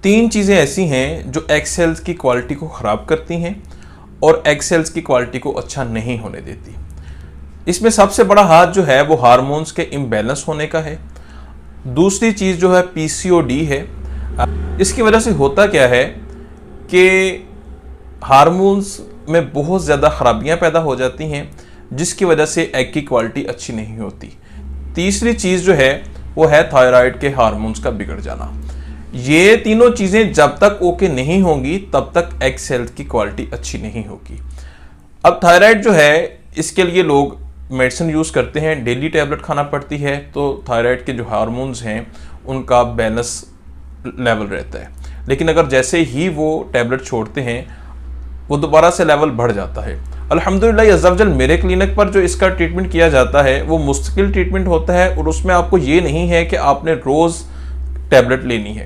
तीन चीज़ें ऐसी हैं जो एग सेल्स की क्वालिटी को ख़राब करती हैं और एग सेल्स की क्वालिटी को अच्छा नहीं होने देती। इसमें सबसे बड़ा हाथ जो है वो हार्मोन्स के इम्बैलेंस होने का है। दूसरी चीज़ जो है पीसीओडी है। इसकी वजह से होता क्या है कि हार्मोन्स में बहुत ज़्यादा खराबियां पैदा हो जाती हैं, जिसकी वजह से एग की क्वालिटी अच्छी नहीं होती। तीसरी चीज़ जो है वो है थायराइड के हार्मोन्स का बिगड़ जाना। ये तीनों चीज़ें जब तक ओके नहीं होंगी तब तक एग सेल्स की क्वालिटी अच्छी नहीं होगी। अब थायराइड जो है, इसके लिए लोग मेडिसिन यूज़ करते हैं, डेली टैबलेट खाना पड़ती है, तो थायराइड के जो हार्मोन्स हैं उनका बैलेंस लेवल रहता है। लेकिन अगर जैसे ही वो टैबलेट छोड़ते हैं वो दोबारा से लेवल बढ़ जाता है। अल्हम्दुलिल्लाह अज़्ज़ा वजल मेरे क्लिनिक पर जो इसका ट्रीटमेंट किया जाता है वो मुस्तकिल ट्रीटमेंट होता है और उसमें आपको ये नहीं है कि आपने रोज़ टैबलेट लेनी है।